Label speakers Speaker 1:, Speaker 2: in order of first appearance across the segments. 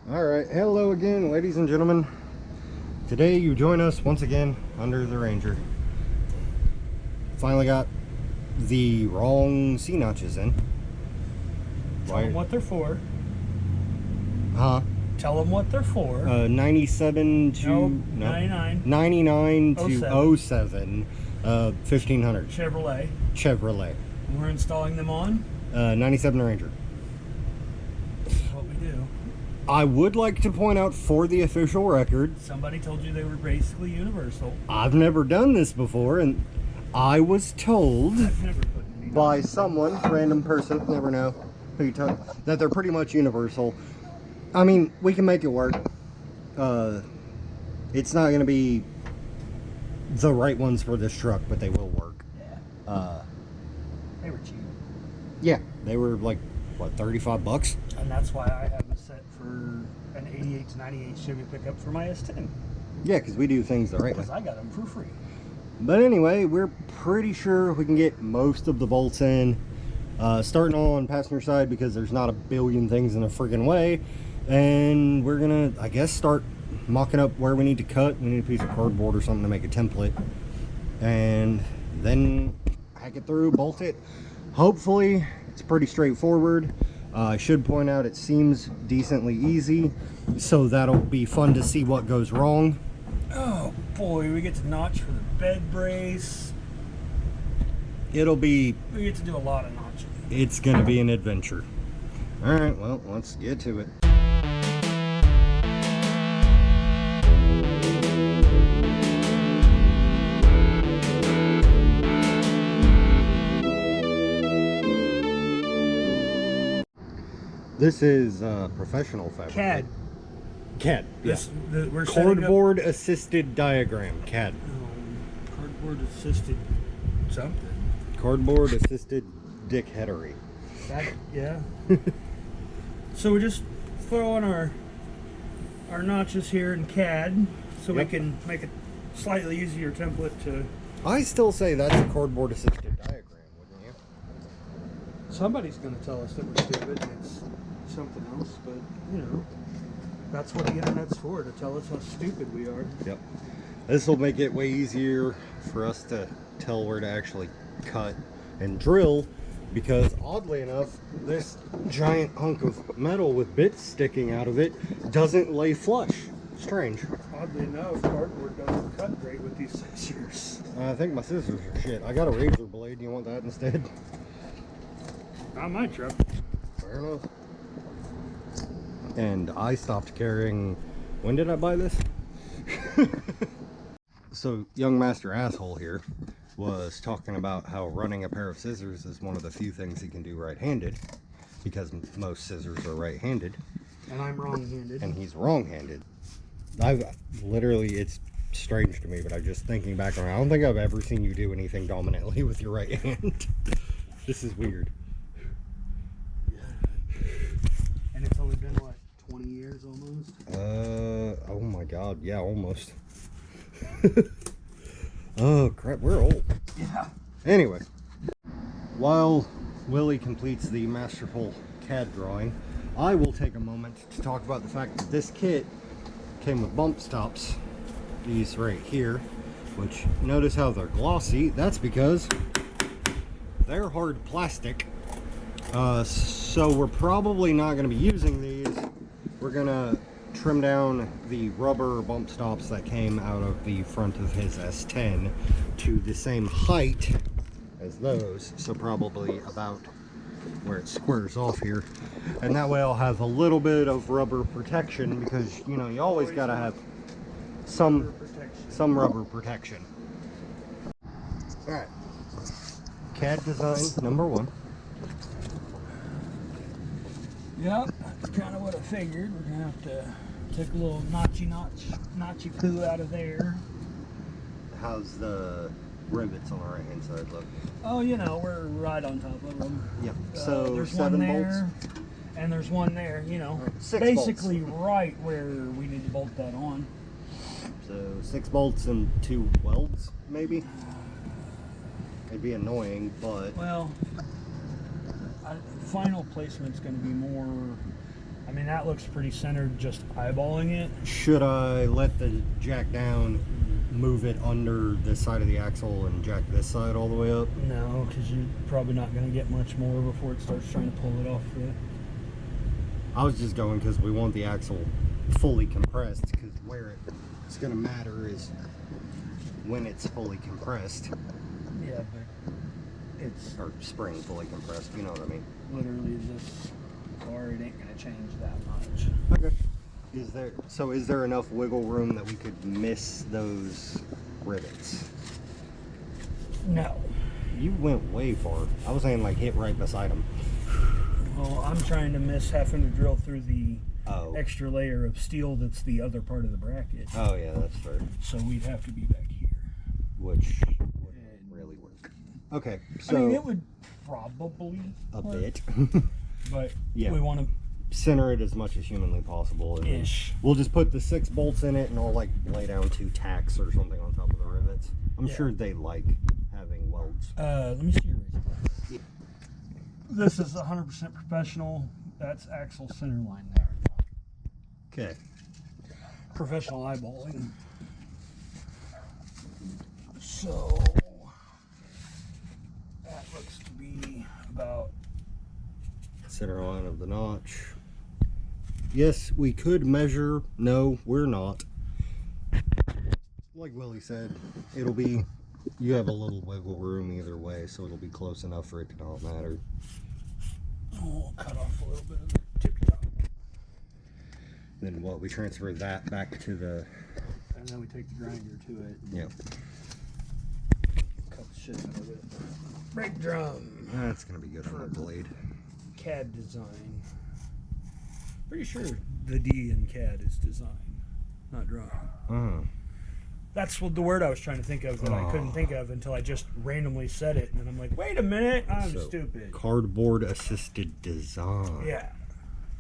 Speaker 1: Alright, hello again, ladies and gentlemen. Today you join us once again under the Ranger. Finally got the wrong C-notches in.
Speaker 2: Tell them what they're for.
Speaker 1: Huh?
Speaker 2: Tell them what they're for.
Speaker 1: 97 to...
Speaker 2: Nope,
Speaker 1: no,
Speaker 2: 99.
Speaker 1: 99 to 07. 1500.
Speaker 2: Chevrolet.
Speaker 1: Chevrolet.
Speaker 2: We're installing them on?
Speaker 1: 97 Ranger.
Speaker 2: This is what we do.
Speaker 1: I would like to point out for the official record,
Speaker 2: Somebody told you they were basically universal.
Speaker 1: I've never done this before, and I was told
Speaker 2: I've never put any
Speaker 1: by someone, random person, never know who you talk, that they're pretty much universal. I mean, we can make it work. It's not going to be the right ones for this truck, but they will work.
Speaker 2: Yeah. They were cheap.
Speaker 1: Yeah, they were like, what, 35 bucks?
Speaker 2: And that's why I have a set for an 88 to 98 Chevy pickup for my S10.
Speaker 1: Yeah, because we do things the right way.
Speaker 2: Because I got them for free.
Speaker 1: But anyway, we're pretty sure we can get most of the bolts in. Starting on passenger side because there's not a billion things in the friggin' way. And we're gonna, I guess, start mocking up where we need to cut. We need a piece of cardboard or something to make a template. And then hack it through, bolt it. Hopefully, it's pretty straightforward. I should point out it seems decently easy. So that'll be fun to see what goes wrong.
Speaker 2: Oh boy, we get to notch for the bed brace.
Speaker 1: It'll be...
Speaker 2: We get to do a lot of notching.
Speaker 1: It's gonna be an adventure. Alright, well, let's get to it. This is professional fabric.
Speaker 2: CAD.
Speaker 1: CAD, yeah.
Speaker 2: We're setting up-
Speaker 1: Cardboard assisted diagram, CAD.
Speaker 2: Cardboard assisted something.
Speaker 1: Cardboard assisted dickheadery.
Speaker 2: Yeah. So we just throw in our notches here in CAD so we
Speaker 1: Yep.
Speaker 2: can make a slightly easier template to...
Speaker 1: I still say that's a cardboard assisted diagram, wouldn't you?
Speaker 2: Somebody's going to tell us that we're stupid and it's something else, but, you know, that's what the internet's for, to tell us how stupid we are.
Speaker 1: Yep. This will make it way easier for us to tell where to actually cut and drill, because oddly enough, this giant hunk of metal with bits sticking out of it doesn't lay flush. Strange.
Speaker 2: Oddly enough, cardboard doesn't cut great with these scissors.
Speaker 1: I think my scissors are shit. I got a razor blade. Do you want that instead?
Speaker 2: Not my truck.
Speaker 1: Fair enough. And I stopped carrying... When did I buy this? So, young master asshole here was talking about how running a pair of scissors is one of the few things he can do right-handed, because most scissors are right-handed.
Speaker 2: And I'm wrong-handed.
Speaker 1: And he's wrong-handed. I've literally, it's strange to me, but I'm just thinking back on it, I don't think I've ever seen you do anything dominantly with your right hand. This is weird.
Speaker 2: And it's only been, what, 20 years almost?
Speaker 1: Oh my god, yeah, almost. Oh crap, we're old.
Speaker 2: Yeah.
Speaker 1: Anyway, while Willie completes the masterful CAD drawing, I will take a moment to talk about the fact that this kit came with bump stops, these right here, which notice how they're glossy. That's because they're hard plastic. So we're probably not going to be using these. We're going to trim down the rubber bump stops that came out of the front of his S10 to the same height as those, so probably about where it squares off here, and that way I'll have a little bit of rubber protection, because you know you always got to have some rubber protection. All right, CAD design number 1.
Speaker 2: Yep, that's kind of what I figured. We're gonna have to take a little notchy poo out of there.
Speaker 1: How's the rivets on the right hand side look?
Speaker 2: Oh, you know, we're right on top of them.
Speaker 1: Yep. So
Speaker 2: there's
Speaker 1: 7
Speaker 2: one
Speaker 1: bolts.
Speaker 2: there, and there's one there. You know,
Speaker 1: 6
Speaker 2: basically
Speaker 1: bolts.
Speaker 2: right where we need to bolt that on.
Speaker 1: So 6 bolts and 2 welds, maybe. It'd be annoying, but
Speaker 2: Well, final placement's going to be more I mean, that looks pretty centered just eyeballing it.
Speaker 1: Should I let the jack down, move it under this side of the axle, and jack this side all the way up?
Speaker 2: No, because you're probably not going to get much more before it starts trying to pull it off the...
Speaker 1: I was just going because we want the axle fully compressed, because where it's going to matter is when it's fully compressed.
Speaker 2: Yeah, but it's...
Speaker 1: Or spring fully compressed, you know what I mean.
Speaker 2: Literally this car, it ain't going to change that much.
Speaker 1: Okay. Is there enough wiggle room that we could miss those rivets?
Speaker 2: No.
Speaker 1: You went way far. I was saying like hit right beside them.
Speaker 2: Well, I'm trying to miss having to drill through the
Speaker 1: Oh.
Speaker 2: extra layer of steel that's the other part of the bracket.
Speaker 1: Oh yeah, that's fair.
Speaker 2: So we'd have to be back here.
Speaker 1: Which wouldn't really work. Okay, so
Speaker 2: I mean, it would probably
Speaker 1: a
Speaker 2: work,
Speaker 1: bit.
Speaker 2: but
Speaker 1: Yeah.
Speaker 2: we want to
Speaker 1: Center it as much as humanly possible. And
Speaker 2: ish.
Speaker 1: we'll just put the 6 bolts in it, and I'll like lay down 2 tacks or something on top of the rivets. I'm sure they like having welds.
Speaker 2: Let me see your razor blade.
Speaker 1: Yeah.
Speaker 2: This is 100% professional. That's axle center line there.
Speaker 1: Okay.
Speaker 2: Professional eyeballing. So that looks to be about
Speaker 1: Center line of the notch. Yes, we could measure. No, we're not. Like Willie said, it'll be, you have a little wiggle room either way, so it'll be close enough for it to not matter.
Speaker 2: we'll cut off a little bit of the tippy top.
Speaker 1: Then what, we transfer that back to the,
Speaker 2: And then we take the grinder to it.
Speaker 1: yeah.
Speaker 2: Cut the shit out of it. Brake drum.
Speaker 1: That's gonna be good on the blade.
Speaker 2: CAD design. Pretty sure the D in CAD is design, not drawing.
Speaker 1: Oh.
Speaker 2: That's what the word I was trying to think of that I couldn't think of until I just randomly said it, and then I'm like, wait a minute, I'm
Speaker 1: So,
Speaker 2: stupid.
Speaker 1: Cardboard assisted design.
Speaker 2: Yeah,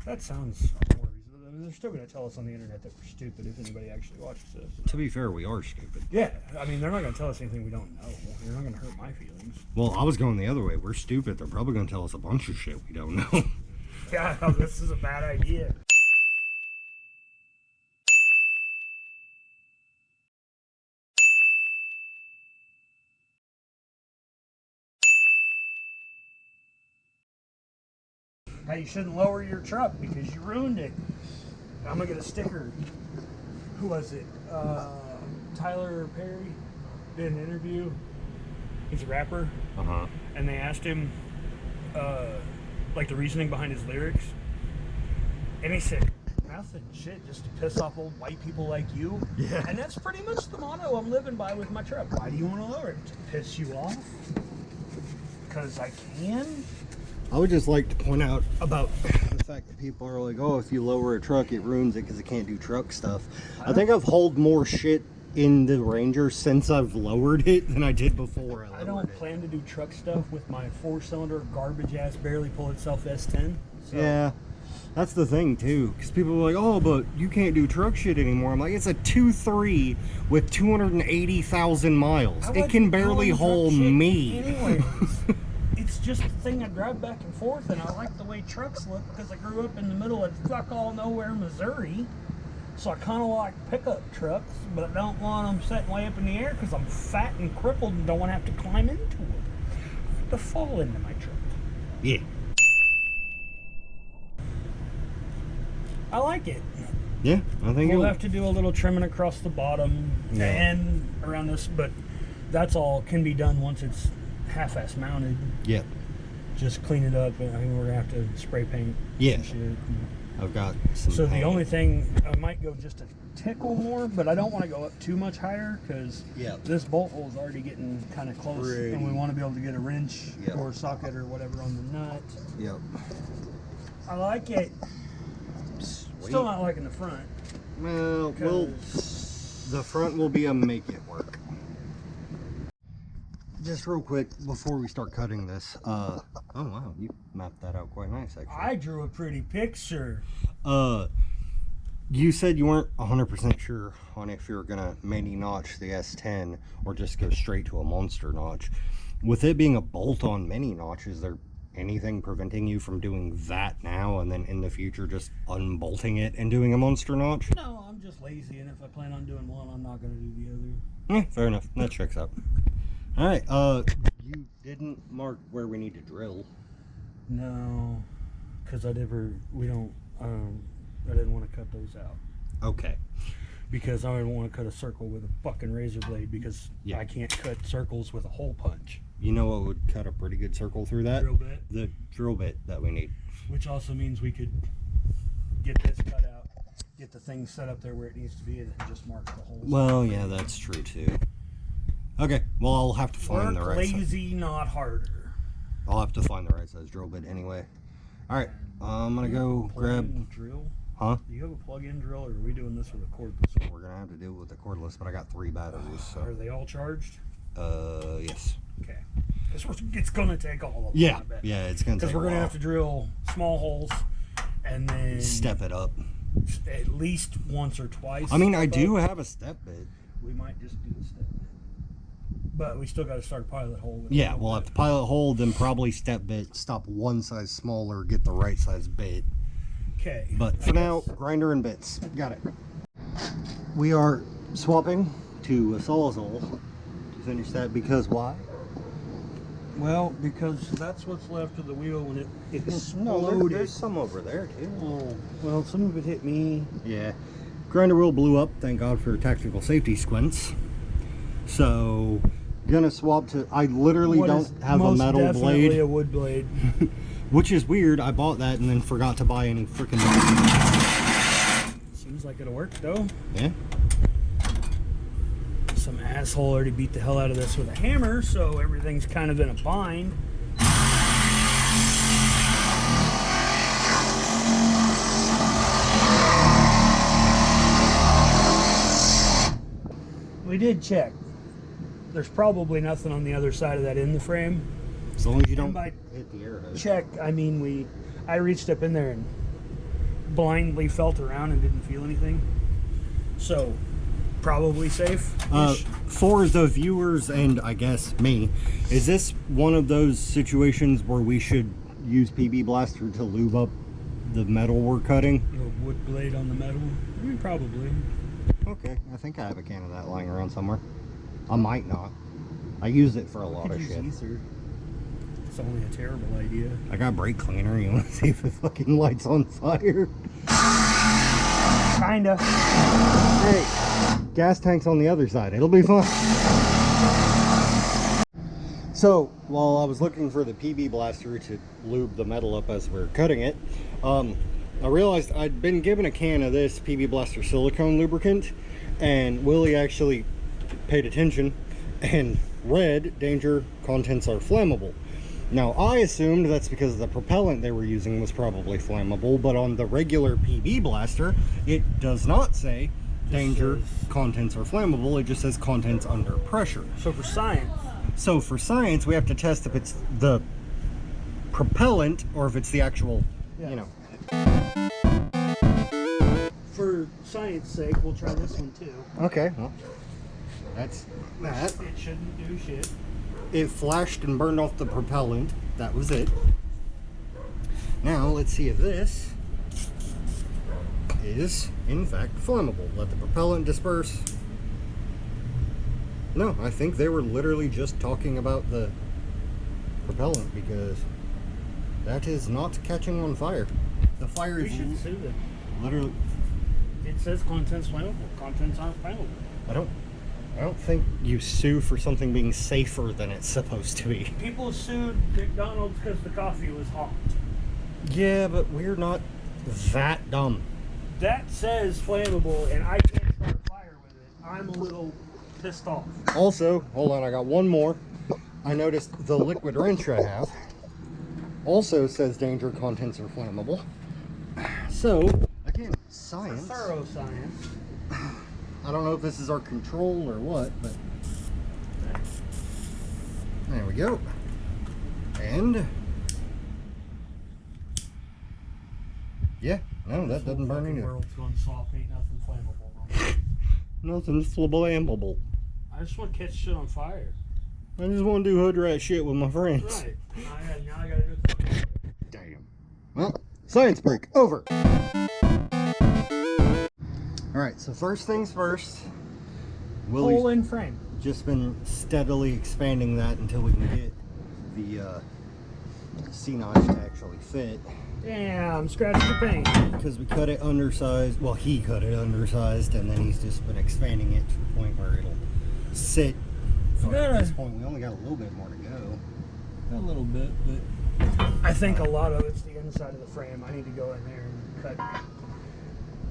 Speaker 2: that sounds more reasonable. I mean, they're still going to tell us on the internet that we're stupid if anybody actually watches this.
Speaker 1: To be fair, we are stupid.
Speaker 2: Yeah, I mean, they're not going to tell us anything we don't know. They're not going to hurt my feelings.
Speaker 1: Well, I was going the other way. We're stupid. They're probably going to tell us a bunch of shit we don't know.
Speaker 2: Yeah, this is a bad idea. Hey, you shouldn't lower your truck because you ruined it. I'm gonna get a sticker. Who was it? Tyler Perry did an interview. He's a rapper,
Speaker 1: Uh-huh.
Speaker 2: and they asked him like the reasoning behind his lyrics, and he said nothing, shit, just to piss off old white people like you.
Speaker 1: Yeah.
Speaker 2: And that's pretty much the motto I'm living by with my truck. Why do you want to lower it? To piss you off? Because I can.
Speaker 1: I would just like to point out about the fact that people are like, oh, if you lower a truck, it ruins it because it can't do truck stuff. I think I've hauled more shit in the Ranger since I've lowered it than I did before I
Speaker 2: I don't
Speaker 1: lowered it.
Speaker 2: plan to do truck stuff with my 4-cylinder garbage ass barely pull itself S10. So.
Speaker 1: Yeah, that's the thing too, because people are like, oh, but you can't do truck shit anymore. I'm like, it's a 2.3 with 280,000 miles.
Speaker 2: I
Speaker 1: It can
Speaker 2: wasn't
Speaker 1: barely
Speaker 2: doing
Speaker 1: haul
Speaker 2: truck shit
Speaker 1: me.
Speaker 2: anyways. It's just a thing I drive back and forth, and I like the way trucks look because I grew up in the middle of fuck all nowhere, Missouri. So I kind of like pickup trucks, but I don't want them sitting way up in the air because I'm fat and crippled and don't want to have to climb into it. I have to fall into my truck.
Speaker 1: Yeah.
Speaker 2: I like it.
Speaker 1: Yeah, I think
Speaker 2: We'll
Speaker 1: it'll...
Speaker 2: have to do a little trimming across the bottom
Speaker 1: Yeah.
Speaker 2: and around this, but that's all can be done once it's half-ass mounted.
Speaker 1: Yeah.
Speaker 2: Just clean it up, and I mean, we're gonna have to spray paint.
Speaker 1: Yeah.
Speaker 2: And shit.
Speaker 1: I've got some
Speaker 2: So the
Speaker 1: paint.
Speaker 2: only thing I might go just a tickle more, but I don't want to go up too much higher because
Speaker 1: Yeah.
Speaker 2: this bolt hole is already getting kind of close, and we
Speaker 1: Pretty.
Speaker 2: want to be able to get a wrench
Speaker 1: Yeah.
Speaker 2: or socket or whatever on the nut.
Speaker 1: Yep.
Speaker 2: I like it.
Speaker 1: Sweet.
Speaker 2: Still not liking the front.
Speaker 1: Well,
Speaker 2: 'Cause-
Speaker 1: the front will be a make it work. Just real quick before we start cutting this, oh wow, you mapped that out quite nice actually.
Speaker 2: I drew a pretty picture.
Speaker 1: You said you weren't 100% sure on if you're gonna mini notch the S10 or just go straight to a monster notch. With it being a bolt-on mini notch, is there anything preventing you from doing that now and then in the future just unbolting it and doing a monster notch?
Speaker 2: No, I'm just lazy, and if I plan on doing one, I'm not going to do the other.
Speaker 1: Yeah, fair enough. That checks out. All right. You didn't mark where we need to drill.
Speaker 2: No, because I didn't want to cut those out.
Speaker 1: Okay.
Speaker 2: Because I didn't want to cut a circle with a fucking razor blade, because I can't cut circles with a hole punch.
Speaker 1: You know what would cut a pretty good circle through that?
Speaker 2: Drill bit.
Speaker 1: The drill bit that we need.
Speaker 2: Which also means we could get this cut out, get the thing set up there where it needs to be, and then just mark the holes.
Speaker 1: Well, yeah, that's true too. Okay, well, I'll have to find the right
Speaker 2: lazy, not harder.
Speaker 1: I'll have to find the right size drill bit anyway. All right, I'm gonna go grab.
Speaker 2: Drill?
Speaker 1: Huh?
Speaker 2: Do you have a plug-in drill, or are we doing this with a cordless one?
Speaker 1: We're gonna have to do it with the cordless, but I got 3 batteries. So.
Speaker 2: Are they all charged?
Speaker 1: Yes.
Speaker 2: Okay. It's gonna take all of them.
Speaker 1: Yeah. Yeah, it's gonna take.
Speaker 2: Because we're gonna have to drill small holes, and then
Speaker 1: step it up
Speaker 2: at least once or twice.
Speaker 1: I mean, I do have a step bit.
Speaker 2: We might just do the step bit, but we still got to start a pilot hole.
Speaker 1: Yeah, we'll have to pilot hole, then probably step bit, stop one size smaller, get the right size bit.
Speaker 2: Okay.
Speaker 1: But for now, grinder and bits. Got it. We are swapping to a Sawzall to finish that because why?
Speaker 2: Well, because that's what's left of the wheel when it exploded.
Speaker 1: No, there's some over there too.
Speaker 2: Oh, well, some of it hit me.
Speaker 1: Yeah. Grinder wheel blew up, thank God for tactical safety squints. So, gonna swap to, I literally don't have a metal blade.
Speaker 2: A wood blade.
Speaker 1: Which is weird, I bought that and then forgot to buy any freaking.
Speaker 2: Seems like it'll work though.
Speaker 1: Yeah.
Speaker 2: Some asshole already beat the hell out of this with a hammer, so everything's kind of in a bind. We did check. There's probably nothing on the other side of that in the frame.
Speaker 1: As long as you don't hit the arrowhead.
Speaker 2: Check, I mean, I reached up in there and blindly felt around and didn't feel anything. So, probably safe.
Speaker 1: For the viewers and I guess me, is this one of those situations where we should use PB Blaster to lube up the metal we're cutting?
Speaker 2: A wood blade on the metal? I mean, probably.
Speaker 1: Okay, I think I have a can of that lying around somewhere. I might not. I use it for a lot of shit.
Speaker 2: Ether. It's only a terrible idea.
Speaker 1: I got brake cleaner. You want to see if it fucking lights on fire?
Speaker 2: Kinda.
Speaker 1: Hey, gas tank's on the other side. It'll be fun. So, while I was looking for the PB Blaster to lube the metal up as we're cutting it, I realized I'd been given a can of this PB Blaster silicone lubricant, and Willie actually paid attention and read, danger, contents are flammable. Now, I assumed that's because the propellant they were using was probably flammable, but on the regular PB Blaster, it does not say danger, contents are flammable. It just says contents under pressure.
Speaker 2: So for science,
Speaker 1: we have to test if it's the propellant or if it's the actual, you know.
Speaker 2: For science sake, we'll try this one too.
Speaker 1: Okay, well, that's that.
Speaker 2: It shouldn't do shit.
Speaker 1: It flashed and burned off the propellant. That was it. Now, let's see if this is, in fact, flammable. Let the propellant disperse. No, I think they were literally just talking about the propellant because that is not catching on fire. The fire is...
Speaker 2: We should sue them.
Speaker 1: Literally...
Speaker 2: It says contents flammable. Contents aren't flammable.
Speaker 1: I don't think you sue for something being safer than it's supposed to be.
Speaker 2: People sued McDonald's because the coffee was hot.
Speaker 1: Yeah, but we're not that dumb.
Speaker 2: That says flammable, and I can't start a fire with it. I'm a little pissed off.
Speaker 1: Also, hold on, I got one more. I noticed the liquid wrench I have also says danger, contents are flammable. So, again, science.
Speaker 2: Thorough science.
Speaker 1: I don't know if this is our control or what, but there we go. And yeah, no, that doesn't burn either.
Speaker 2: The world's going soft, ain't nothing flammable.
Speaker 1: Nothing's flammable.
Speaker 2: I just want to catch shit on fire.
Speaker 1: I just want to do hood rat shit with my friends.
Speaker 2: Right. Now I gotta do it.
Speaker 1: Science break, over. Alright, so first things first.
Speaker 2: Hole in frame.
Speaker 1: Just been steadily expanding that until we can get the C-notch to actually fit.
Speaker 2: Damn, scratched the paint.
Speaker 1: Because we cut it undersized. Well, he cut it undersized, and then he's just been expanding it to the point where it'll sit. So at this point, we only got a little bit more to go.
Speaker 2: A little bit, but I think a lot of it's the inside of the frame. I need to go in there and cut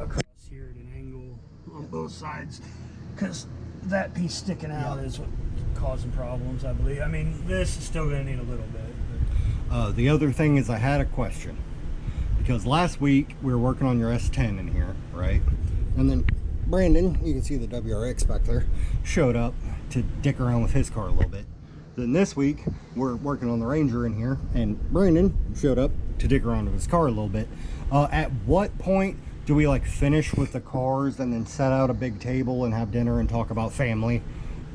Speaker 2: across here at an angle on both sides, because that piece sticking out is what causing problems, I believe. I mean, this is still going to need a little bit.
Speaker 1: The other thing is I had a question, because last week we were working on your S10 in here, right? And then Brandon, you can see the WRX back there, showed up to dick around with his car a little bit. Then this week we're working on the Ranger in here, and Brandon showed up to dick around with his car a little bit. At what point do we like finish with the cars and then set out a big table and have dinner and talk about family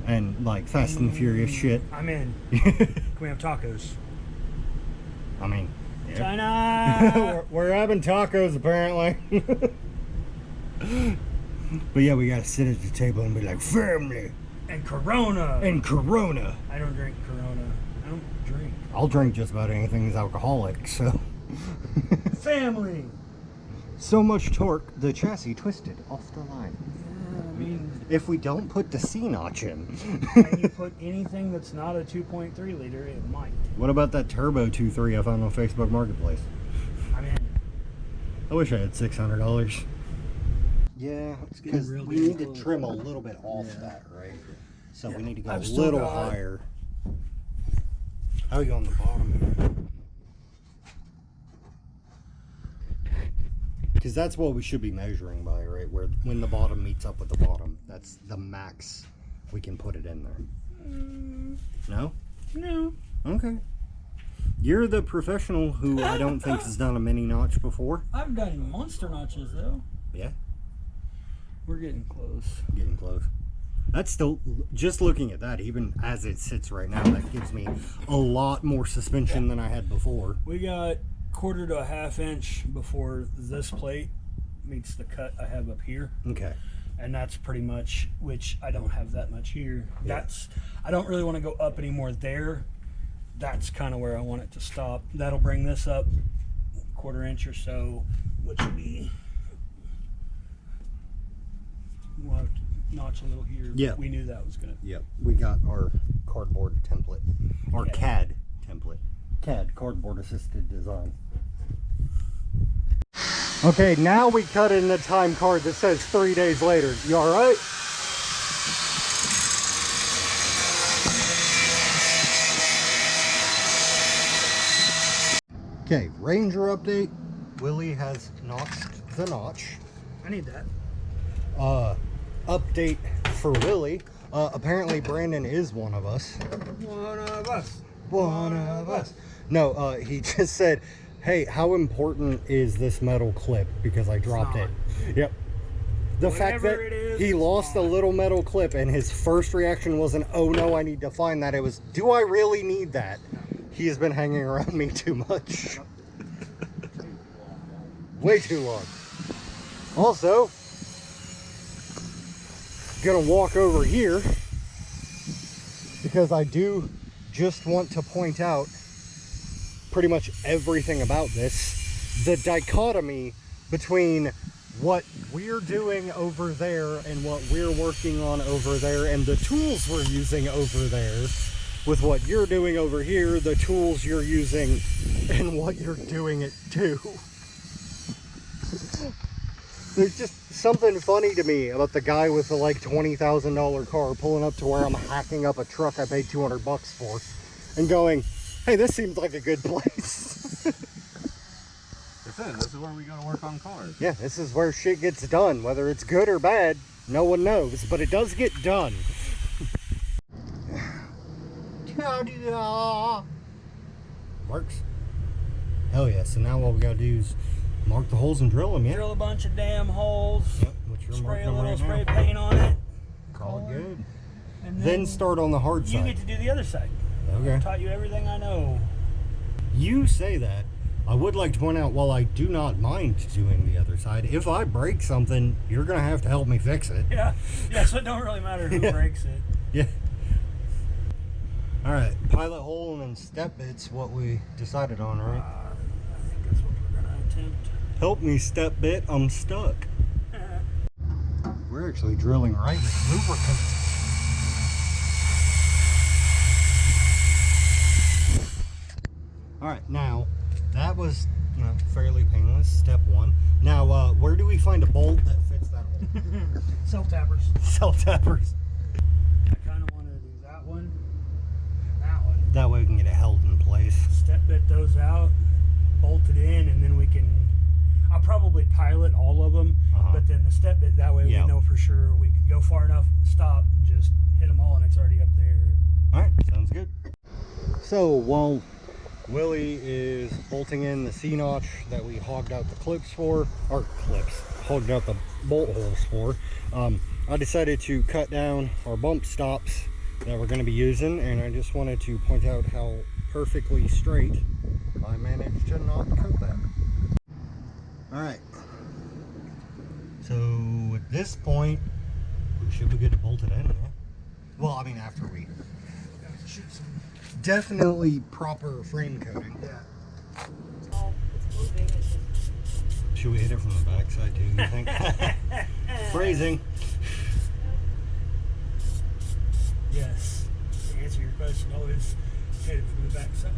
Speaker 1: and like Fast and Furious shit?
Speaker 2: I'm in. Can we have tacos?
Speaker 1: I mean, yeah.
Speaker 2: China!
Speaker 1: we're having tacos apparently. But yeah, we gotta sit at the table and be like, family.
Speaker 2: And Corona.
Speaker 1: And Corona.
Speaker 2: I don't drink Corona. I don't drink.
Speaker 1: I'll drink just about anything that's alcoholic, so.
Speaker 2: Family.
Speaker 1: So much torque, the chassis twisted off the line.
Speaker 2: Yeah, I mean,
Speaker 1: if we don't put the C-notch in.
Speaker 2: and you put anything that's not a 2.3 liter, it might.
Speaker 1: What about that turbo 2.3 I found on Facebook Marketplace?
Speaker 2: I'm in.
Speaker 1: I wish I had $600. Yeah, because we need to trim a little bit off that, right? So we need to go a little higher. How are you on the bottom? Because that's what we should be measuring by, right? Where when the bottom meets up with the bottom, that's the max we can put it in there. No?
Speaker 2: No.
Speaker 1: Okay. You're the professional who I don't think has done a mini notch before.
Speaker 2: I've done monster notches though.
Speaker 1: Yeah.
Speaker 2: We're getting close.
Speaker 1: Getting close. That's still, just looking at that, even as it sits right now, that gives me a lot more suspension than I had before.
Speaker 2: We got 1/4 to a 1/2 inch before this plate meets the cut I have up here.
Speaker 1: Okay.
Speaker 2: And that's pretty much, which I don't have that much here.
Speaker 1: Yeah.
Speaker 2: That's, I don't really want to go up anymore there. That's kind of where I want it to stop. That'll bring this up 1/4 inch or so, which would be, we'll have to notch a little here.
Speaker 1: Yeah.
Speaker 2: We knew that was gonna.
Speaker 1: Yep. We got our cardboard template, our CAD template. CAD, cardboard assisted design. Okay, now we cut in the time card that says 3 days later. You all right? Okay, Ranger update. Willie has notched the notch.
Speaker 2: I need that.
Speaker 1: Update for Willie. Apparently Brandon is one of us.
Speaker 2: One of us.
Speaker 1: One of us. No, he just said, hey, how important is this metal clip? Because I dropped it. Yep. The fact that he lost a little metal clip and his first reaction wasn't, oh no, I need to find that. It was, do I really need that? He has been hanging around me too much. Way too long. Also, gonna walk over here because I do just want to point out pretty much everything about this. The dichotomy between what we're doing over there and what we're working on over there and the tools we're using over there with what you're doing over here, the tools you're using and what you're doing it to. There's just something funny to me about the guy with the like $20,000 car pulling up to where I'm hacking up a truck I paid $200 for and going, hey, this seems like a good place.
Speaker 3: This is where we go to work on cars.
Speaker 1: Yeah, this is where shit gets done. Whether it's good or bad, no one knows, but it does get done. Works. Hell yeah, so now what we gotta do is mark the holes and drill them, yeah?
Speaker 2: Drill a bunch of damn holes.
Speaker 1: Yep, which you're
Speaker 2: spray a
Speaker 1: marking
Speaker 2: little
Speaker 1: right
Speaker 2: spray
Speaker 1: now.
Speaker 2: paint on it.
Speaker 1: Call it good.
Speaker 2: And
Speaker 1: Then start on the hard
Speaker 2: you
Speaker 1: side.
Speaker 2: get to do the other side.
Speaker 1: Okay.
Speaker 2: I taught you everything I know.
Speaker 1: You say that, I would like to point out, while I do not mind doing the other side, if I break something, you're going to have to help me fix it.
Speaker 2: Yeah, so it don't really matter who breaks it.
Speaker 1: Yeah. Alright, pilot hole and then step bit's what we decided on, right?
Speaker 2: I think that's what we're going to attempt.
Speaker 1: Help me, step bit, I'm stuck. We're actually drilling right with lubricant. Alright, now, that was, fairly painless, step one. Now, where do we find a bolt that fits that hole?
Speaker 2: Self-tappers.
Speaker 1: Self-tappers.
Speaker 2: I kind of want to do that one, that one.
Speaker 1: That way we can get it held in place.
Speaker 2: Step bit those out, bolt it in, and then we can... I'll probably pilot all of them, but then the step bit, that way we know for sure we could go far enough, stop, and just hit them all, and it's already up there.
Speaker 1: Alright, sounds good. So, while Willie is bolting in the C-notch that we hogged out the clips for, hogged out the bolt holes for, I decided to cut down our bump stops that we're going to be using, and I just wanted to point out how perfectly straight I managed to not cut that. Alright, so at this point, we should be good to bolt it in, yeah? Well, I mean, after we shoot some definitely proper frame coating.
Speaker 2: Yeah.
Speaker 3: It's moving.
Speaker 1: Should we hit it from the backside too, you think? Phrasing.
Speaker 2: Yes. To answer your question, always hit it from the backside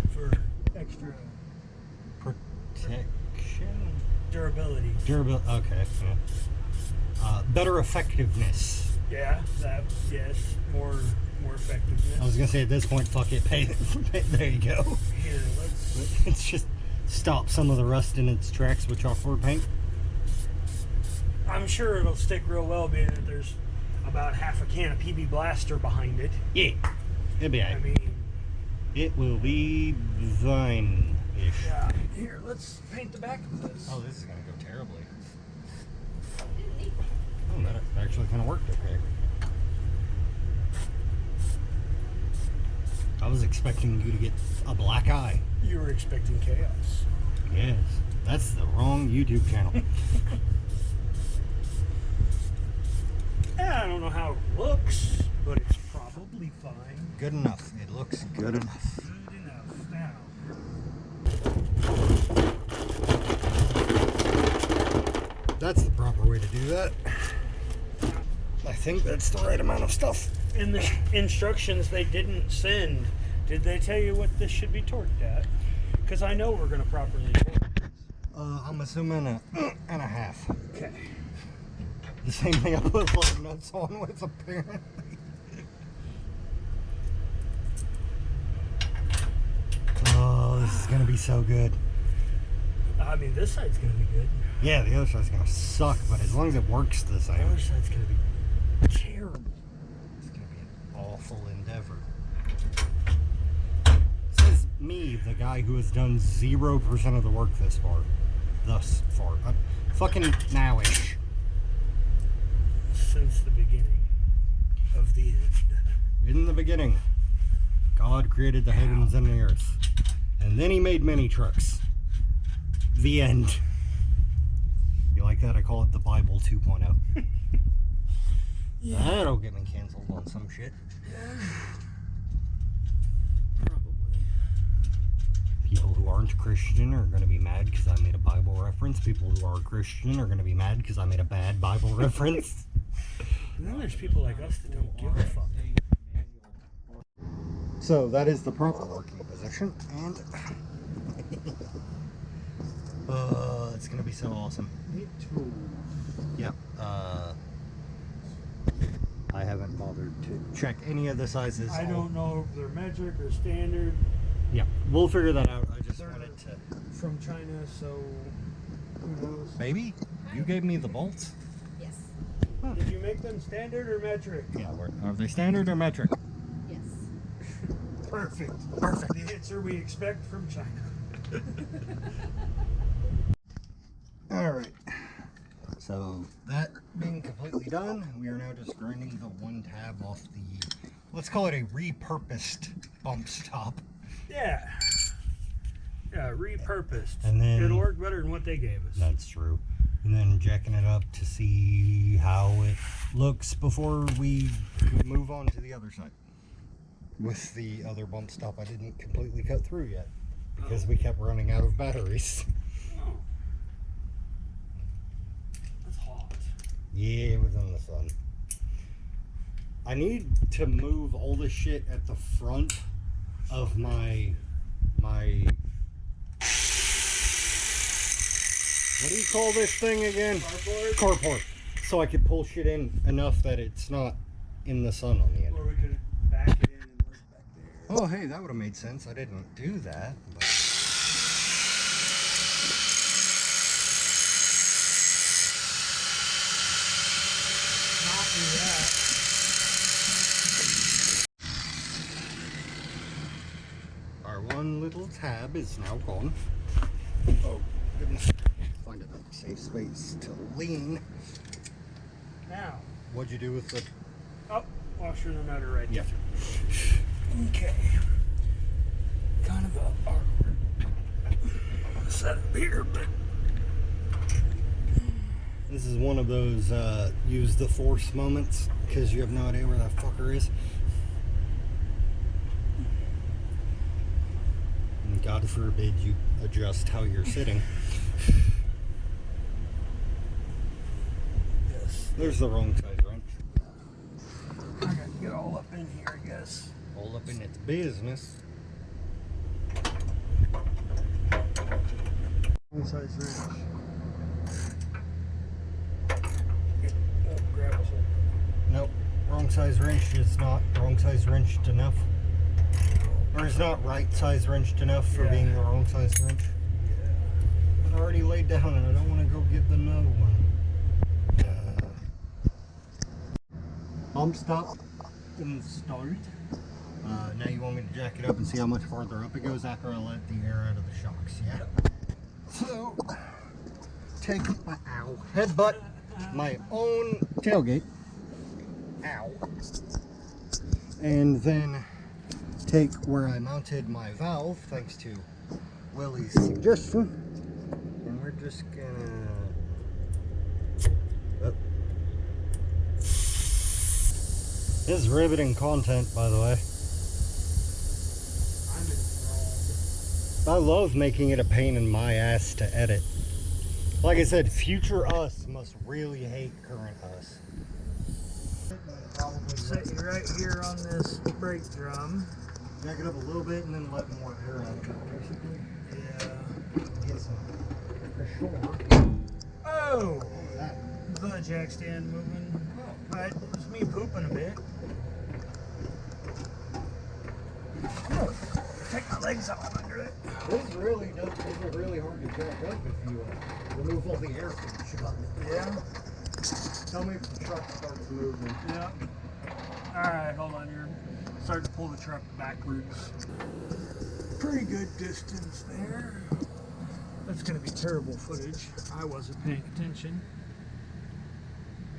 Speaker 2: for extra
Speaker 1: Protection?
Speaker 2: durability.
Speaker 1: Durability, okay. Yeah. Better effectiveness.
Speaker 2: Yeah, yes, more effectiveness.
Speaker 1: I was gonna say at this point, fuck it, pay there you go.
Speaker 2: Here, let's...
Speaker 1: Let's just stop some of the rust in its tracks with chalkboard paint.
Speaker 2: I'm sure it'll stick real well, being that there's about half a can of PB Blaster behind it.
Speaker 1: Yeah, it'll be
Speaker 2: I
Speaker 1: alright.
Speaker 2: mean...
Speaker 1: It will be fine-ish.
Speaker 2: Yeah, here, let's paint the back of this.
Speaker 1: Oh, this is gonna go terribly. Oh, that actually kind of worked okay. I was expecting you to get a black eye.
Speaker 2: You were expecting chaos.
Speaker 1: Yes, that's the wrong YouTube channel.
Speaker 2: Yeah, I don't know how it looks, but it's probably fine.
Speaker 1: Good enough. It looks good enough.
Speaker 2: Good enough. Now,
Speaker 1: That's the proper way to do that. I think that's the right amount of stuff.
Speaker 2: in the instructions they didn't send, did they tell you what this should be torqued at? Because I know we're going to properly torque this.
Speaker 1: I'm assuming a and a half.
Speaker 2: Okay.
Speaker 1: The same thing I put lug nuts on with, apparently. Oh, this is gonna be so good.
Speaker 2: I mean, this side's going to be good.
Speaker 1: Yeah, the other side's gonna suck, but as long as it works the
Speaker 2: The
Speaker 1: same,
Speaker 2: other side's going to be terrible.
Speaker 1: it's gonna be an awful endeavor. Says me, the guy who has done 0% of the work this far. Thus far. Fucking nowish.
Speaker 2: Since the beginning of the end.
Speaker 1: In the beginning, God created the heavens and the earth. And then he made many trucks. The end. You like that? I call it the Bible 2.0.
Speaker 2: Yeah.
Speaker 1: That'll get me canceled on some shit.
Speaker 2: Probably.
Speaker 1: People who aren't Christian are going to be mad because I made a Bible reference. People who are Christian are going to be mad because I made a bad Bible reference.
Speaker 2: And then there's people like us that don't give a fuck.
Speaker 1: So that is the proper working position, and it's going to be so awesome.
Speaker 2: Me too.
Speaker 1: Yeah. I haven't bothered to check any of the sizes.
Speaker 2: I don't know if they're metric or standard.
Speaker 1: Yeah, we'll figure that out. I just
Speaker 2: They're
Speaker 1: wanted to.
Speaker 2: from China, so who knows?
Speaker 1: Baby, you gave me the bolts.
Speaker 3: Yes.
Speaker 2: Did you make them standard or metric?
Speaker 1: Yeah, are they standard or metric?
Speaker 3: Yes.
Speaker 2: Perfect.
Speaker 1: Perfect.
Speaker 2: The answer we expect from China.
Speaker 1: All right. So that being completely done, we are now just grinding the one tab off the, let's call it a repurposed bump stop.
Speaker 2: Yeah. Yeah, repurposed.
Speaker 1: And then
Speaker 2: it'll work better than what they gave us.
Speaker 1: That's true. And then jacking it up to see how it looks before we move on to the other side. With the other bump stop I didn't completely cut through yet because we kept running out of batteries.
Speaker 2: Oh. That's hot.
Speaker 1: Yeah, it was in the sun. I need to move all the shit at the front of my what do you call this thing again? Carport. So I could pull shit in enough that it's not in the sun on the end.
Speaker 2: Or we could back it in and work back there.
Speaker 1: Oh, hey, that would have made sense. I didn't do that. But...
Speaker 2: Not do that.
Speaker 1: Our one little tab is now gone. Oh, goodness. Find a safe space to lean.
Speaker 2: Now.
Speaker 1: What'd you do with the...
Speaker 2: Oh, washer and another right
Speaker 1: Yeah.
Speaker 2: there. Okay. Kind of a awkward setup here, but...
Speaker 1: This is one of those use the force moments because you have no idea where that fucker is. And God forbid you adjust how you're sitting.
Speaker 2: Yes.
Speaker 1: There's the wrong size wrench.
Speaker 2: I got to get all up in here, I guess.
Speaker 1: All up in its business.
Speaker 2: Wrong size wrench. Oh, grab a hold.
Speaker 1: Nope. Wrong size wrench is not wrong size wrenched enough. Or it's not right size wrenched enough for being the wrong size wrench.
Speaker 2: Yeah.
Speaker 1: But I already laid down and I don't want to go get the another one. Bump stop installed. Now you want me to jack it up and see how much farther up it goes after I let the air out of the shocks, yeah? So, take my headbutt my own tailgate. Ow. And then take where I mounted my valve, thanks to Willie's suggestion. And we're just gonna... Oh. This is riveting content, by the way.
Speaker 2: I'm enthralled.
Speaker 1: I love making it a pain in my ass to edit. Like I said, future us must really hate current us.
Speaker 2: Sitting right here on this brake drum.
Speaker 1: Jack it up a little bit and then let more air out, basically.
Speaker 2: Yeah.
Speaker 1: Get some for sure.
Speaker 2: Oh!
Speaker 1: That.
Speaker 2: The jack stand moving. It was me pooping a bit. Take my legs off under it.
Speaker 1: This really does make it really hard to jack up if you remove all the air from the shot.
Speaker 2: Yeah.
Speaker 1: Tell me if the truck starts moving.
Speaker 2: Yeah. Alright, hold on. You're starting to pull the truck backwards. Pretty good distance there. That's going to be terrible footage. I wasn't paying attention.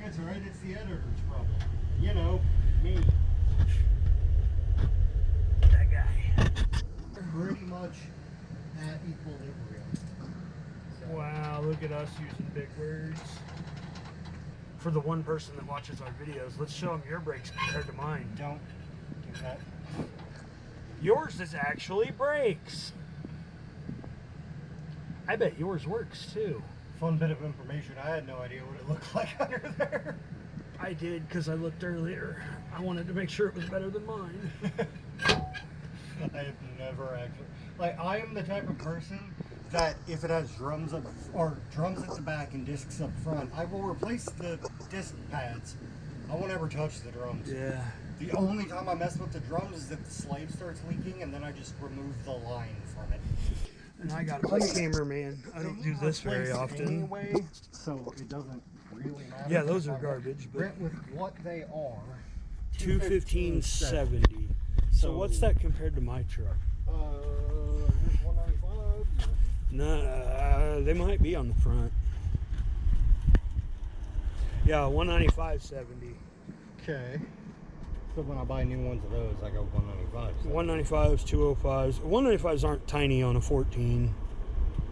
Speaker 1: That's alright, it's the editor's problem. You know, me.
Speaker 2: That guy.
Speaker 1: Pretty much at equilibrium. So,
Speaker 2: Wow, look at us using big words. For the one person that watches our videos, let's show them your brakes compared to mine.
Speaker 1: don't do that.
Speaker 2: Yours is actually brakes. I bet yours works too.
Speaker 1: Fun bit of information. I had no idea what it looked like under there.
Speaker 2: I did because I looked earlier. I wanted to make sure it was better than mine.
Speaker 1: I have never actually... Like, I am the type of person that if it has drums up, or drums at the back and discs up front, I will replace the disc pads. I won't ever touch the drums.
Speaker 2: Yeah.
Speaker 1: The only time I mess with the drums is if the slave starts leaking and then I just remove the line from it.
Speaker 2: And I got a play cameraman. I don't do this very often.
Speaker 1: Anyway, so it doesn't really matter.
Speaker 2: Yeah, those are garbage, but
Speaker 1: Rent with what they are.
Speaker 2: 215.70. So what's that compared to my truck?
Speaker 1: Here's 195.
Speaker 2: No, they might be on the front. Yeah, 195.70.
Speaker 1: Okay. So when I buy new ones of those, I go 195.
Speaker 2: 195s, 205s. 195s aren't tiny on a 14.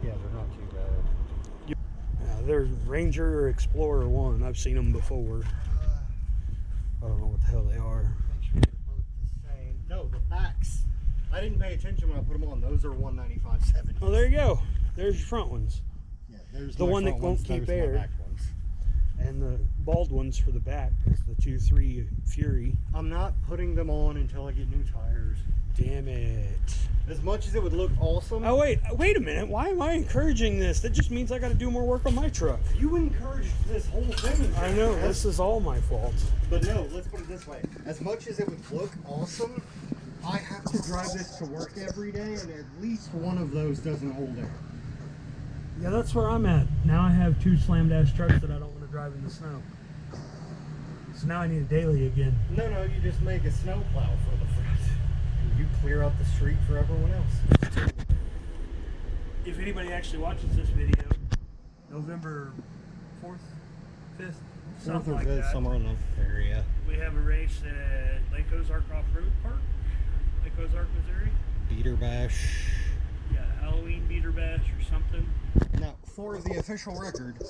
Speaker 1: Yeah, they're not too bad.
Speaker 2: Yeah, there's Ranger or Explorer 1. I've seen them before. I don't know what the hell they are.
Speaker 1: Make sure they're both the same. No, the backs. I didn't pay attention when I put them on. Those are 195/70.
Speaker 2: Oh, there you go. There's your front ones.
Speaker 1: Yeah, there's
Speaker 2: The
Speaker 1: my
Speaker 2: one that
Speaker 1: front
Speaker 2: won't
Speaker 1: ones,
Speaker 2: keep
Speaker 1: there's my
Speaker 2: air.
Speaker 1: back ones.
Speaker 2: And the bald ones for the back is the 2.3 Fury.
Speaker 1: I'm not putting them on until I get new tires.
Speaker 2: Damn it.
Speaker 1: As much as it would look awesome.
Speaker 2: Oh, wait a minute. Why am I encouraging this? That just means I got to do more work on my truck.
Speaker 1: You encouraged this whole thing.
Speaker 2: I know. This is all my fault.
Speaker 1: But no, let's put it this way. As much as it would look awesome, I have to drive this to work every day, and at least one of those doesn't hold air.
Speaker 2: Yeah, that's where I'm at. Now I have 2 slam dash trucks that I don't want to drive in the snow. So now I need a daily again.
Speaker 1: No, you just make a snow plow for the front. And you clear out the street for everyone else.
Speaker 2: If anybody actually watches this video, November 4th, 5th, something like that,
Speaker 1: somewhere in the area.
Speaker 2: we have a race at Lake Ozark Off-Road Park, Lake Ozark, Missouri.
Speaker 1: Beater bash.
Speaker 2: Yeah, Halloween beater bash or something.
Speaker 1: Now, for the official record,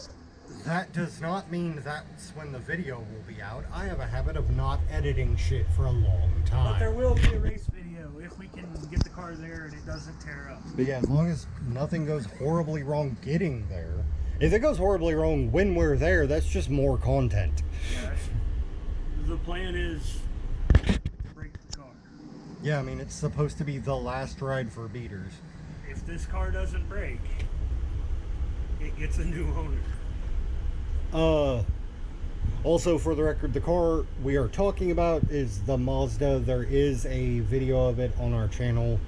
Speaker 1: that does not mean that's when the video will be out. I have a habit of not editing shit for a long time.
Speaker 2: But there will be a race video if we can get the car there and it doesn't tear up.
Speaker 1: But yeah, as long as nothing goes horribly wrong getting there. If it goes horribly wrong when we're there, that's just more content.
Speaker 2: Yeah, the plan is to break the car.
Speaker 1: Yeah, I mean, it's supposed to be the last ride for beaters.
Speaker 2: If this car doesn't break, it gets a new owner.
Speaker 1: Also, for the record, the car we are talking about is the Mazda. There is a video of it on our channel.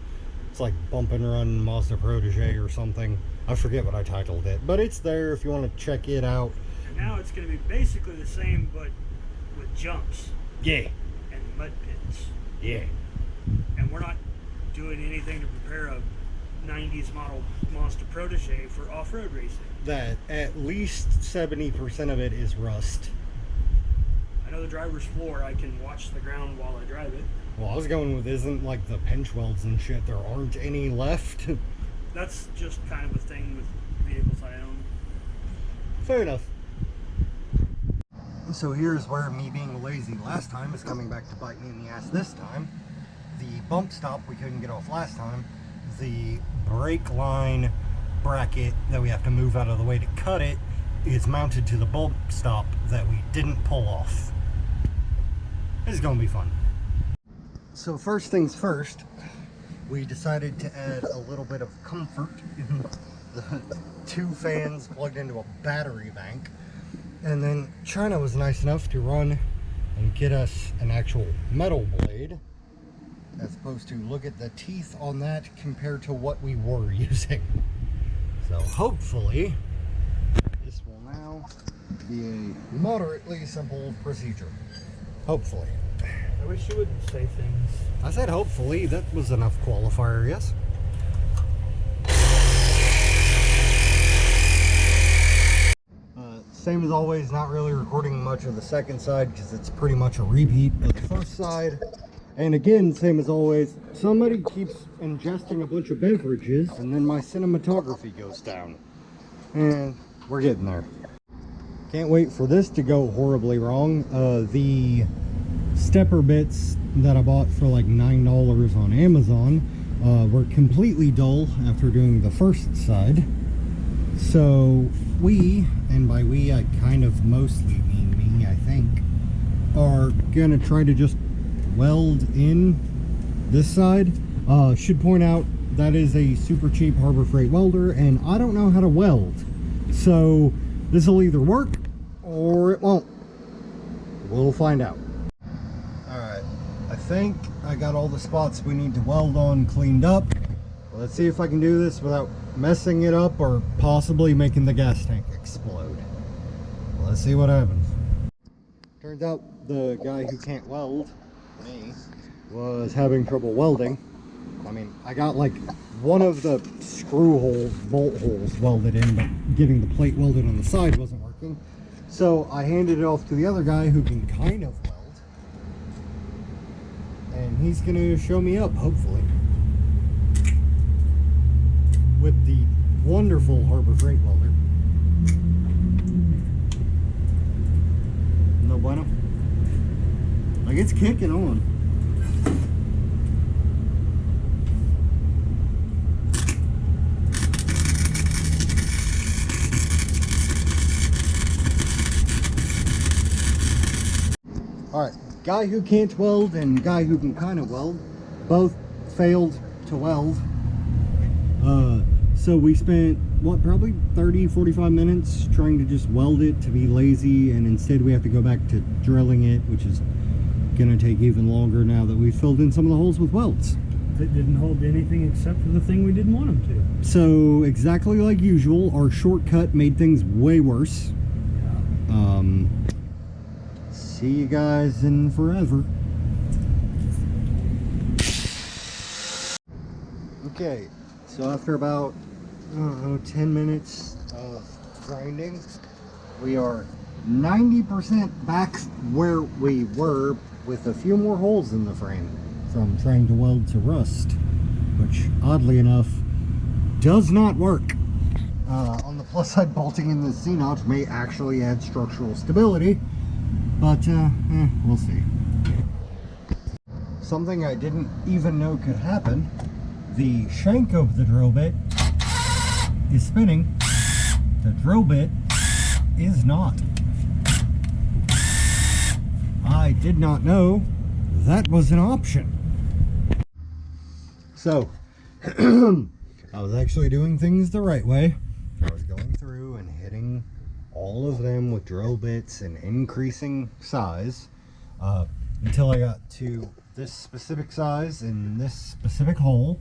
Speaker 1: It's like Bump and Run Mazda Protege or something. I forget what I titled it, but it's there if you want to check it out.
Speaker 2: And now it's going to be basically the same, but with jumps
Speaker 1: Yeah.
Speaker 2: and mud pits.
Speaker 1: Yeah.
Speaker 2: And we're not doing anything to prepare a 90s model Mazda Protege for off-road racing.
Speaker 1: That at least 70% of it is rust.
Speaker 2: I know the driver's floor, I can watch the ground while I drive it.
Speaker 1: Well, I was going with isn't like the pinch welds and shit. There aren't any left.
Speaker 2: That's just kind of a thing with vehicles I own.
Speaker 1: Fair enough. So here's where me being lazy last time is coming back to bite me in the ass this time. The bump stop we couldn't get off last time. The brake line bracket that we have to move out of the way to cut it is mounted to the bump stop that we didn't pull off. This is gonna be fun. So first things first, we decided to add a little bit of comfort in the 2 fans plugged into a battery bank. And then China was nice enough to run and get us an actual metal blade, as opposed to look at the teeth on that compared to what we were using. So hopefully this will now be a moderately simple procedure. Hopefully.
Speaker 2: I wish you wouldn't say things.
Speaker 1: I said hopefully. That was enough qualifier, yes? Same as always, not really recording much of the second side because it's pretty much a repeat of the first side. And again, same as always, somebody keeps ingesting a bunch of beverages and then my cinematography goes down. And we're getting there. Can't wait for this to go horribly wrong. The stepper bits that I bought for like $9 on Amazon were completely dull after doing the first side. So we, and by we I kind of mostly mean me, I think, are gonna try to just weld in this side. Should point out that is a super cheap Harbor Freight welder and I don't know how to weld. So this will either work or it won't. We'll find out. Alright, I think I got all the spots we need to weld on cleaned up. Let's see if I can do this without messing it up or possibly making the gas tank explode. Let's see what happens. Turns out the guy who can't weld, me, was having trouble welding. I mean, I got like one of the screw holes, bolt holes welded in, but getting the plate welded on the side wasn't working. So I handed it off to the other guy who can kind of weld. he's gonna show me up, hopefully, with the wonderful Harbor Freight welder. No bueno. Like, it's kicking on. Alright, guy who can't weld and guy who can kind of weld both failed to weld. So we spent, what, probably 30-45 minutes trying to just weld it to be lazy, and instead we have to go back to drilling it, which is going to take even longer now that we've filled in some of the holes with welds.
Speaker 2: It didn't hold anything except for the thing we didn't want them to.
Speaker 1: So, exactly like usual, our shortcut made things way worse. See you guys in forever. Okay, so after about, I don't know, 10 minutes of grinding, we are 90% back where we were, with a few more holes in the frame from trying to weld to rust, which oddly enough does not work. On the plus side, bolting in the C-notch may actually add structural stability, but we'll see. Something I didn't even know could happen: the shank of the drill bit is spinning, the drill bit is not. I did not know that was an option. So, I was actually doing things the right way. I was going through and hitting all of them with drill bits and increasing size until I got to this specific size in this specific hole.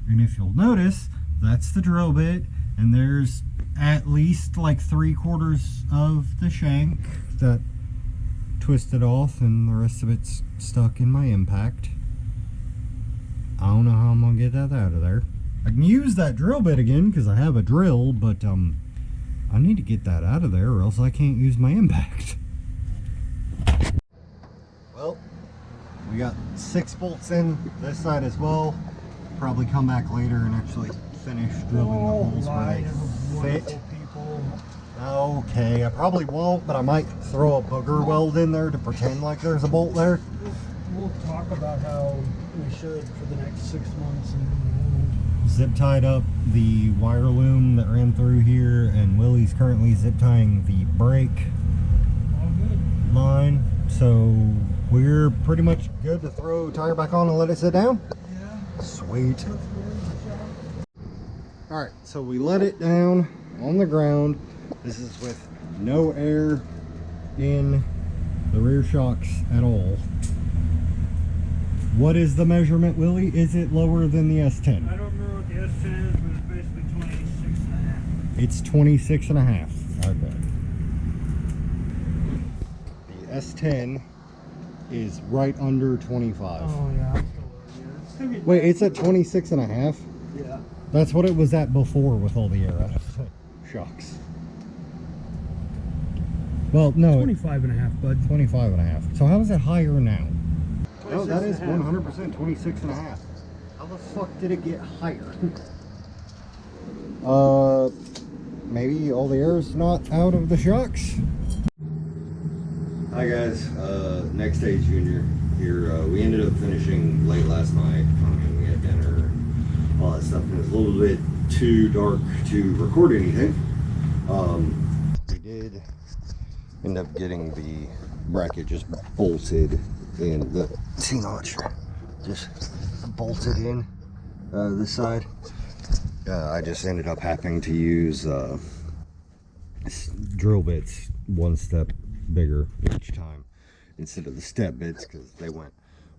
Speaker 1: And if you'll notice, that's the drill bit, and there's at least like 3/4 of the shank that twisted off, and the rest of it's stuck in my impact. I don't know how I'm gonna get that out of there. I can use that drill bit again because I have a drill, but I need to get that out of there or else I can't use my impact. Well, we got 6 bolts in this side as well. Probably come back later and actually finish drilling the holes where they fit. Okay, I probably won't, but I might throw a booger weld in there to pretend like there's a bolt there.
Speaker 2: We'll talk about how we should for the next 6 months.
Speaker 1: Zip tied up the wire loom that ran through here, and Willie's currently zip tying the brake line. So we're pretty much good to throw tire back on and let it sit down? Yeah. Sweet. Alright, so we let it down on the ground. This is with no air in the rear shocks at all. What is the measurement, Willie? Is it lower than the S10?
Speaker 2: I don't remember what the S10 is, but it's basically 26.5.
Speaker 1: It's 26.5. Okay. The S10 is right under 25.
Speaker 2: Oh yeah, I'm still lower.
Speaker 1: Wait, it's at 26.5?
Speaker 2: Yeah.
Speaker 1: That's what it was at before with all the air out of the shocks. Well, no.
Speaker 2: 25.5, bud.
Speaker 1: 25.5. So how is it higher now? Oh, that is
Speaker 2: 26.5.
Speaker 1: 100% 26.5. How the fuck did it get higher? Maybe all the air is not out of the shocks? Hi guys, next day junior here. We ended up finishing late last night. I mean, we had dinner and all that stuff, and it was a little bit too dark to record anything. We did end up getting the bracket just bolted in, the C-notch just bolted in this side. I just ended up having to use drill bits 1 step bigger each time instead of the step bits because they went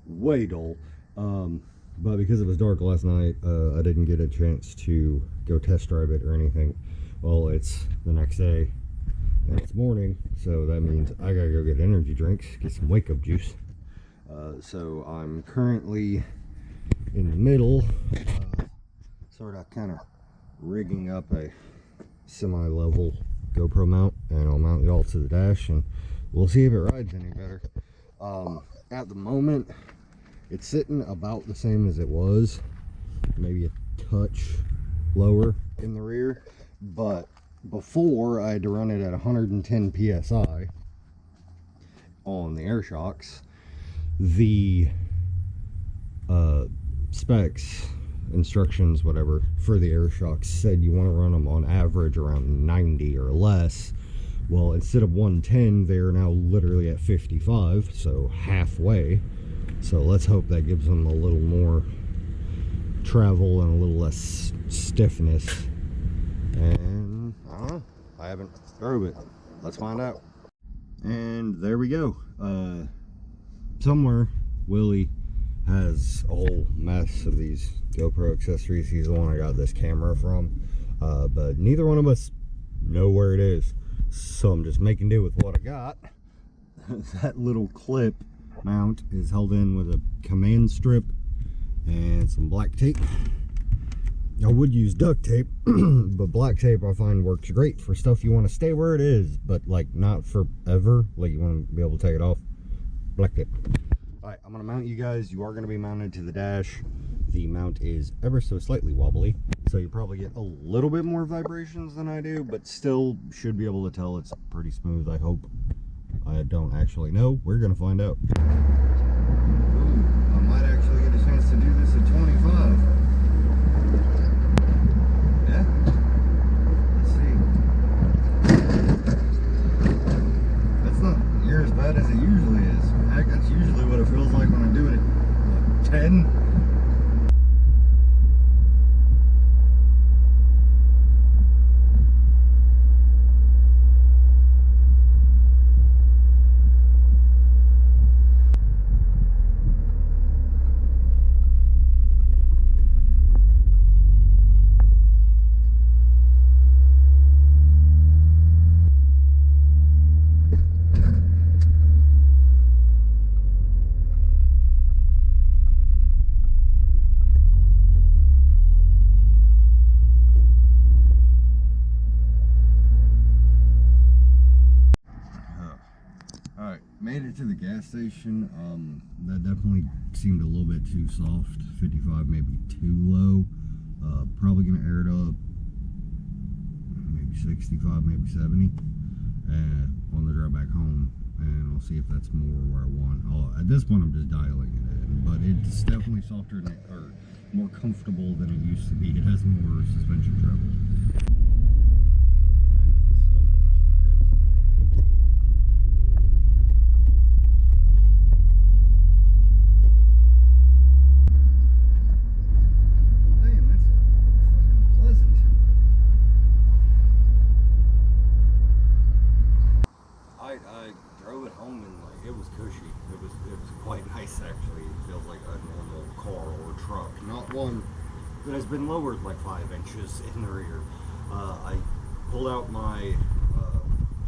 Speaker 1: way dull. But because it was dark last night, I didn't get a chance to go test drive it or anything. Well, it's the next day and it's morning, so that means I gotta go get energy drinks, get some wake up juice. So I'm currently in the middle, sort of kind of rigging up a semi-level GoPro mount, and I'll mount it all to the dash and we'll see if it rides any better. At the moment It's sitting about the same as it was, maybe a touch lower in the rear, but before I had to run it at 110 psi on the air shocks. The specs, instructions, whatever, for the air shocks said you want to run them on average around 90 or less. Well, instead of 110, they're now literally at 55, so halfway. So let's hope that gives them a little more travel and a little less stiffness. And I don't know, I haven't drove it. Let's find out. And there we go. Somewhere Willie has a whole mess of these GoPro accessories. He's the one I got this camera from, but neither one of us know where it is, so I'm just making do with what I got. That little clip mount is held in with a command strip and some black tape. I would use duct tape, but black tape I find works great for stuff you want to stay where it is, but like not forever, like you want to be able to take it off. Black tape. Alright, I'm going to mount you guys. You are going to be mounted to the dash. The mount is ever so slightly wobbly, so you probably get a little bit more vibrations than I do, but still should be able to tell it's pretty smooth, I hope. I don't actually know. We're going to find out. Ooh, I might actually get a chance to do this at 25. Yeah? Let's see. That's not near as bad as it usually is. Heck, that's usually what it feels like when I'm doing it at 10. Made it to the gas station. That definitely seemed a little bit too soft. 55 maybe too low. Probably gonna air it up maybe 65, maybe 70 on the drive back home, and I'll see if that's more where I want. At this point I'm just dialing it in, but it's definitely softer than, or more comfortable than it used to be. It has more suspension travel. I drove it home and like it was cushy. It was quite nice actually. It feels like a normal car or truck, not one that has been lowered like 5 inches in the rear. I pulled out my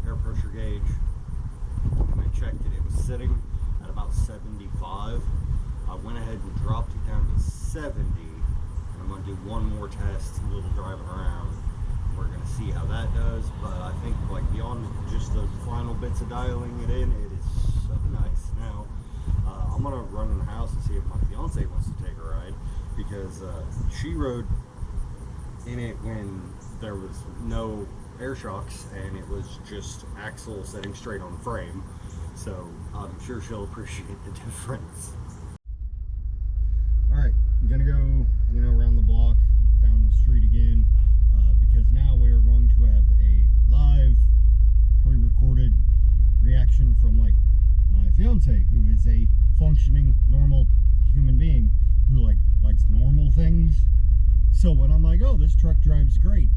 Speaker 1: air pressure gauge. When I checked it, it was sitting at about 75. I went ahead and dropped it down to 70, and I'm going to do one more test, a little driving around. We're going to see how that does, but I think like beyond just the final bits of dialing it in, it is so nice. Now, I'm going to run in the house and see if my fiance wants to take a ride, because she rode in it when there was no air shocks and it was just axle setting straight on frame, so I'm sure she'll appreciate the difference. Alright, I'm going to go, around the block, down the street again. Because now we are going to have a live, pre-recorded reaction from like my fiance, who is a functioning, normal human being who likes normal things. So when I'm like, oh, this truck drives great,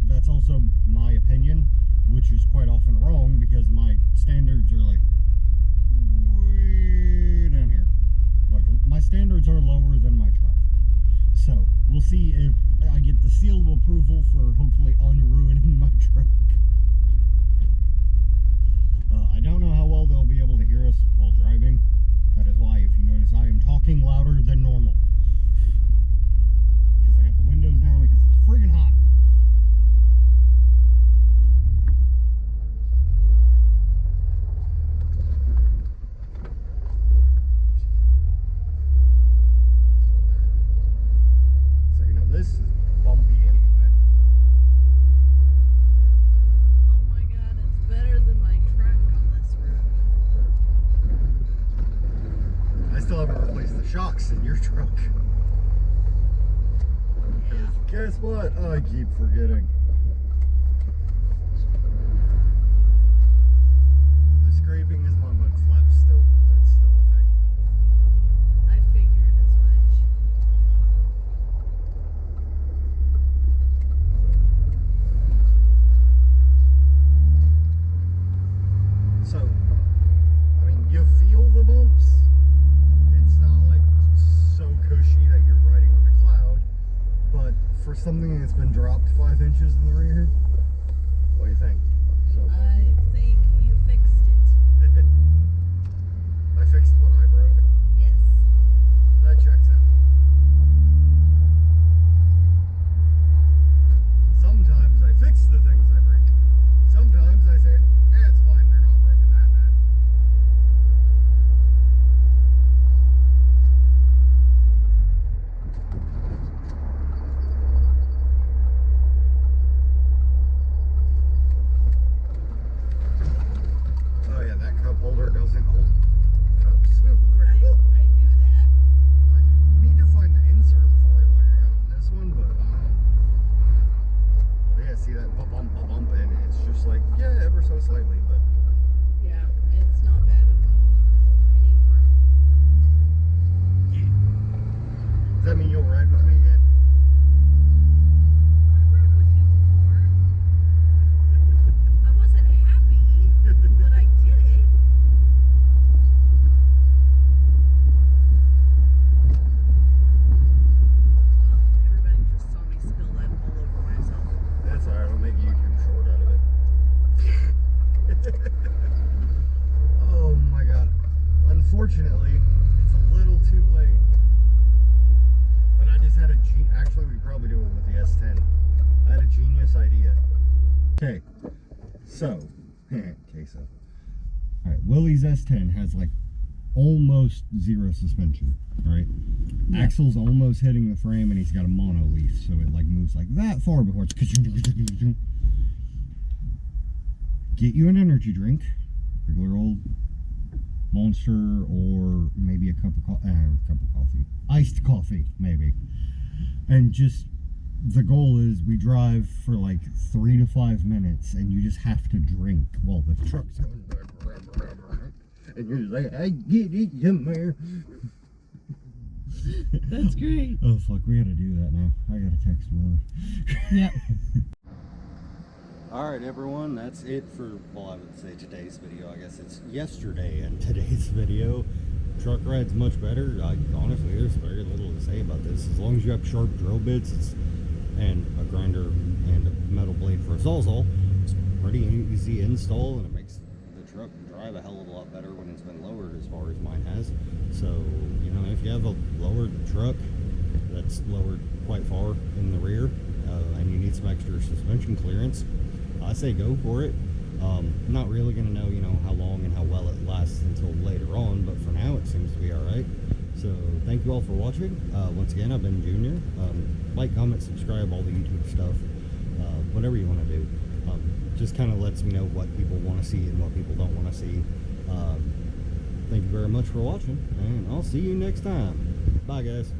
Speaker 1: that's also my opinion, which is quite often wrong because my standards are like way down here. Like my standards are lower than my truck. So we'll see if I get the seal of approval for hopefully unruining my truck. I don't know how well they'll be able to hear us while driving. That is why, if you notice, I am talking louder than normal. Because I got the windows down because it's friggin' hot. box in your truck. Because guess what? I keep forgetting. The scraping is my mud flap still. That's still a thing.
Speaker 3: I figured as much.
Speaker 1: So, I mean, you feel the bumps. It's not like so cushy that you're riding on a cloud, but for something that's been dropped 5 inches in the rear, what do you think? So far?
Speaker 3: I think you fixed it.
Speaker 1: I fixed what I broke.
Speaker 3: Yes.
Speaker 1: That checks out. Sometimes I fix the things I break. Sometimes I say, it's fine, they're not broken that bad. Oh yeah, that cup holder doesn't hold cups very well.
Speaker 3: I knew that.
Speaker 1: I need to find the insert for it like I got on this one, but yeah, see that bump, and it's just like, yeah, ever so slightly, but
Speaker 3: Yeah, it's not bad at all anymore.
Speaker 1: yeah. Does that mean you'll ride with me again?
Speaker 3: I rode with you before. I wasn't happy, but I did it. Well, everybody just saw me spill that all over myself.
Speaker 1: That's alright, I'll make a YouTube short out of it. Oh my god. Unfortunately, it's a little too late. But I just had a actually we probably do it with the S10. I had a genius idea. Okay, so alright, Willie's S10 has like almost zero suspension, right?
Speaker 2: Yeah.
Speaker 1: Axle's almost hitting the frame and he's got a mono leaf, so it like moves like that far before it's get you an energy drink, regular old Monster, or maybe a cup of coffee, iced coffee maybe, and just the goal is we drive for like 3 to 5 minutes and you just have to drink while the truck's going and you're just like, I get it somewhere.
Speaker 2: That's great.
Speaker 1: Oh fuck, we gotta do that now. I gotta text Willie.
Speaker 2: Yep.
Speaker 1: Alright everyone, that's it for, well, I would say today's video. I guess it's yesterday and today's video. Truck ride's much better. Honestly, there's very little to say about this. As long as you have sharp drill bits and a grinder and a metal blade for a sawzall, it's pretty easy install, and it makes the truck drive a hell of a lot better when it's been lowered, as far as mine has. So, you know, if you have a lowered truck that's lowered quite far in the rear, and you need some extra suspension clearance, I say go for it. Not really going to know, you know, how long and how well it lasts until later on, but for now it seems to be alright. So thank you all for watching. Once again, I've been Junior. Like, comment, subscribe, all the YouTube stuff, whatever you want to do. Just kind of lets me know what people want to see and what people don't want to see. Thank you very much for watching, and I'll see you next time. Bye guys.